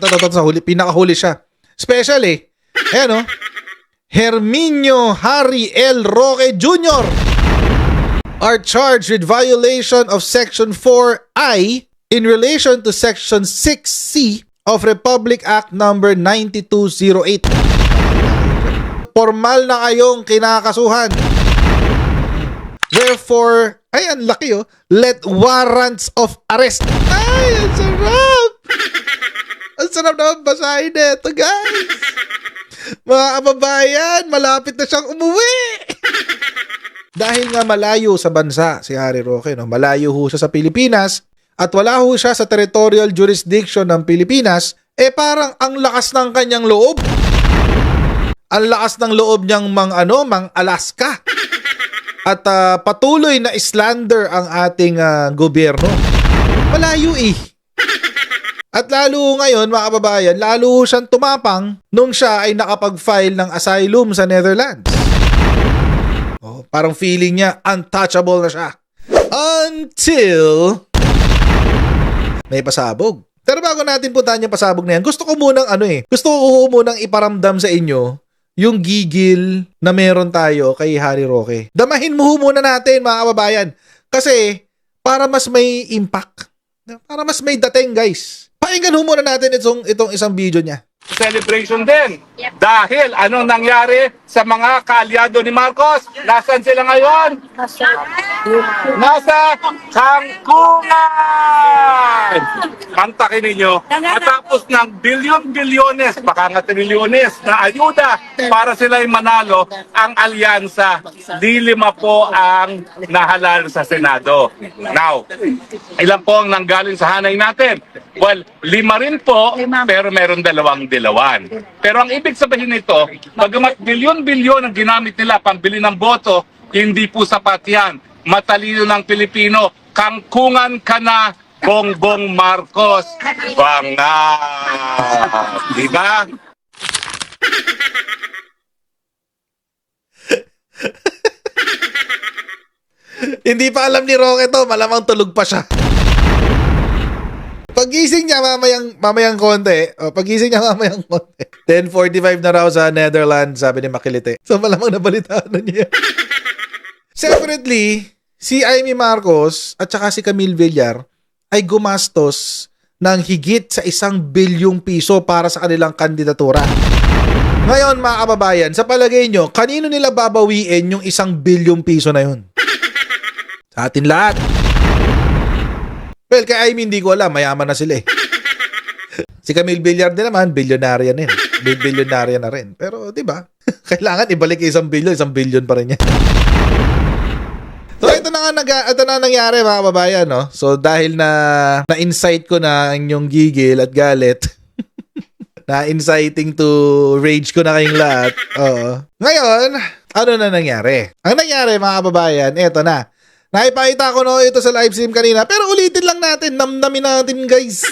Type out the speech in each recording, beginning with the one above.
Ito sa huli, pinakahuli siya. Special eh. Ayan, oh. Herminio Harry L. Roque Jr. are charged with violation of Section 4I in relation to Section 6C of Republic Act number 9208. Formal na kayong kinakasuhan. Therefore, ay, ang laki oh, let warrants of arrest. Ay, ang sarap! Ang sarap naman basahin nito, guys. Mga kababayan, malapit na siyang umuwi. Dahil nga malayo sa bansa si Harry Roque, no? Malayo ho siya sa Pilipinas at wala ho siya sa territorial jurisdiction ng Pilipinas, eh parang ang lakas ng kanyang loob. Ang lakas ng loob niyang mang Alaska. At patuloy na slander ang ating gobyerno. Malayo eh. At lalo ngayon, mga kababayan, lalo siyang tumapang nung siya ay nakapag-file ng asylum sa Netherlands. Oh, parang feeling niya untouchable na siya. Until may pasabog. Pero bago natin puntahan yung pasabog na yan, gusto ko munang iparamdam sa inyo yung gigil na meron tayo kay Harry Roque. Damahin mo muna natin, mga kababayan. Kasi para mas may impact. Para mas may dating, guys. Pakinggan muna natin itong isang video niya. Celebration din. Yep. Dahil anong nangyari sa mga kaalyado ni Marcos? Nasaan sila ngayon? Nasa Kangkungan! Mantakin ninyo, matapos ng bilyon-bilyones, baka nga trilyones na ayuda para sila'y manalo, ang alyansa, lima po ang nahalal sa Senado. Now, ilan po ang nanggaling sa hanay natin? Well, 5 rin po, pero meron 2 dilawan. Pero ang ibig sabihin nito, bagamat bilyon-bilyon ang ginamit nila pambili ng boto, hindi po sapat yan. Matalino ng Pilipino, kangkungan ka na, Bongbong Marcos. Banga! Diba? Hindi pa alam ni Roque to, malamang tulog pa siya. Pagising niya mamayang konti. Pagising niya mamayang konti. 10:45 na raw sa Netherlands, sabi ni Makilite. So malamang nabalitaan na niya. Separately, si Amy Marcos at saka si Camille Villar ay gumastos ng higit sa 1 bilyong piso para sa kanilang kandidatura. Ngayon, mga kababayan, sa palagay nyo, kanino nila babawiin yung 1 bilyong piso na yun? Sa atin lahat. Well, kay Amy hindi ko alam, mayaman na sila eh. Si Camille Villar din naman, bilyonarya na yun. Bilyonarya na rin. Pero, di ba? Kailangan ibalik 1 bilyon, 1 bilyon pa rin yan. So, ito na nangyari, mga kababayan, no? So, dahil na-insight ko na ang inyong gigil at galit, na-inciting to rage ko na kayong lahat. Oo. Ngayon, ano na nangyari? Ang nangyari, mga kababayan, ito na. Naipakita ko ito sa live stream kanina, pero ulitin lang natin, namnamin natin, guys.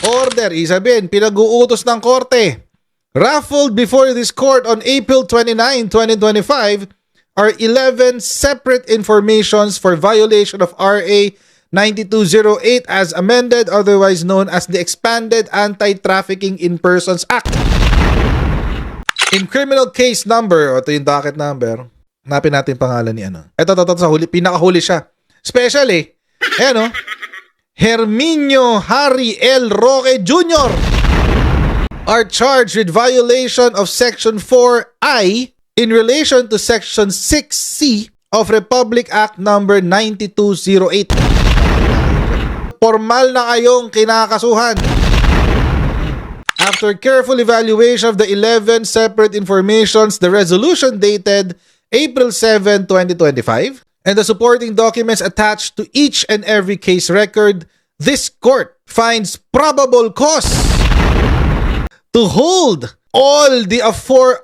Order, isabihin, pinag-uutos ng korte. Raffled before this court on April 29, 2025 are 11 separate informations for violation of RA 9208 as amended, otherwise known as the Expanded Anti-Trafficking in Persons Act. In criminal case number, ito yung docket number, hanapin natin pangalan ni Ito sa huli, pinakahuli siya. Special eh. Ayan, oh. Herminio Harry L. Roque Jr. are charged with violation of Section 4I in relation to Section 6C of Republic Act number 9208. Formal na kayong kinakasuhan. After careful evaluation of the 11 separate informations, the resolution dated April 7, 2025, and the supporting documents attached to each and every case record, this court finds probable cause to hold all the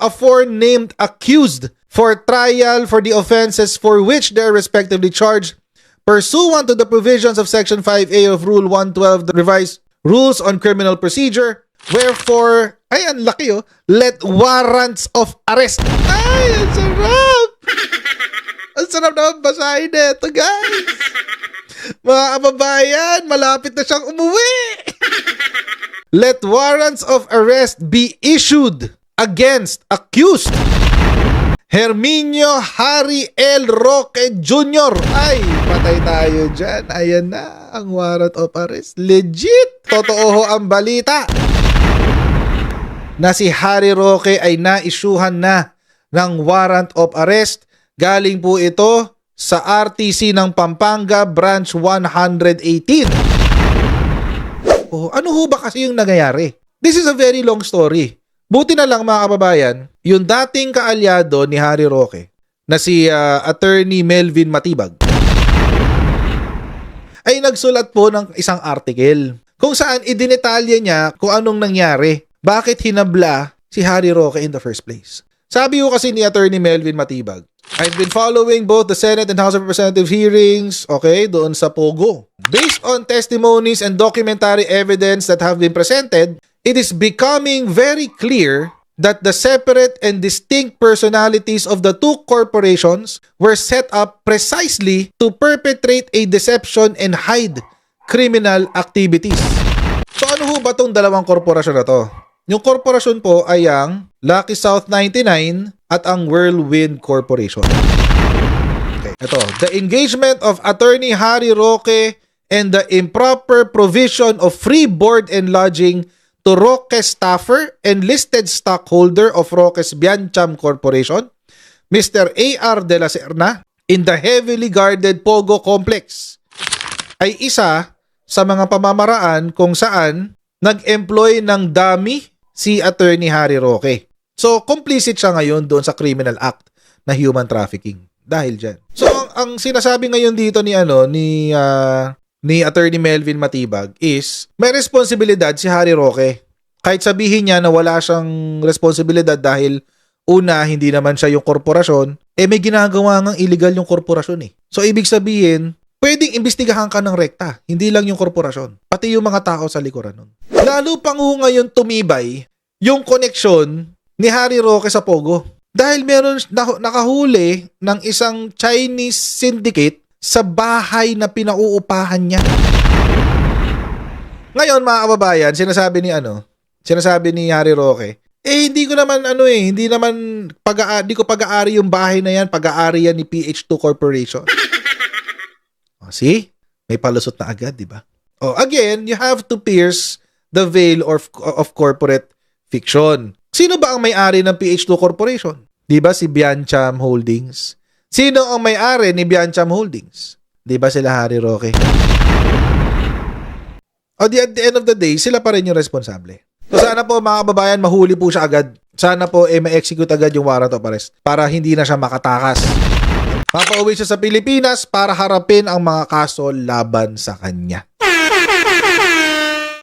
aforenamed accused for trial for the offenses for which they are respectively charged pursuant to the provisions of Section 5A of Rule 112, the revised Rules on Criminal Procedure. Wherefore, ay, ang laki oh, let warrants of arrest. Ay, ang sarap! Ang sarap naman basahin nito, guys. Mga kababayan, malapit na siyang umuwi. Let warrants of arrest be issued against accused Herminio Harry L. Roque Jr. Ay, patay tayo dyan. Ayan na, ang warrant of arrest. Legit! Totoo ho ang balita na si Harry Roque ay na-issuehan na ng warrant of arrest. Galing po ito sa RTC ng Pampanga Branch 118. Oh, ano ho ba kasi yung nangyayari? This is a very long story. Buti na lang mga kababayan, yung dating kaalyado ni Harry Roque na si Attorney Melvin Matibag ay nagsulat po ng isang article kung saan idinetalye niya kung anong nangyari, bakit hinabla si Harry Roque in the first place. Sabi ko kasi ni Attorney Melvin Matibag, I've been following both the Senate and House of Representatives hearings, okay, doon sa Pogo. Based on testimonies and documentary evidence that have been presented, it is becoming very clear that the separate and distinct personalities of the two corporations were set up precisely to perpetrate a deception and hide criminal activities. So ano ho ba tong dalawang korporasyon na to? Yung korporasyon po ay ang Lucky South 99 at ang Whirlwind Corporation. Okay, ito. The engagement of Attorney Harry Roque and the improper provision of free board and lodging to Roque staffer and listed stockholder of Roque's Biancham Corporation, Mr. A.R. de la Serna, in the heavily guarded Pogo Complex, ay isa sa mga pamamaraan kung saan nag-employ ng dummy si Attorney Harry Roque. So, complicit siya ngayon doon sa criminal act na human trafficking. Dahil dyan. So, ang sinasabi ngayon dito ni Attorney Melvin Matibag is may responsibilidad si Harry Roque. Kahit sabihin niya na wala siyang responsibilidad dahil una, hindi naman siya yung korporasyon, may ginagawa ngang illegal yung korporasyon eh. So, ibig sabihin, pwedeng imbestigahan ka ng rekta, hindi lang yung korporasyon, pati yung mga tao sa likuran nun. Lalo pang ngayon tumibay yung koneksyon ni Harry Roque sa Pogo. Dahil meron nakahuli ng isang Chinese syndicate sa bahay na pinauupahan niya. Ngayon mga kababayan, sinasabi ni Harry Roque, hindi ko naman hindi ko pag-aari yung bahay na yan, pag-aari yan ni PH2 Corporation. See? May palusot na agad, di ba? Again, you have to pierce the veil of corporate fiction. Sino ba ang may-ari ng PH2 Corporation? Di ba si Biancham Holdings? Sino ang may-ari ni Biancham Holdings? Di ba sila Harry Roque? At the end of the day, sila pa rin yung responsable. So sana po mga kababayan, mahuli po siya agad. Sana po ma-execute agad yung warrant of arrest para hindi na siya makatakas. Mapauwi siya sa Pilipinas para harapin ang mga kaso laban sa kanya.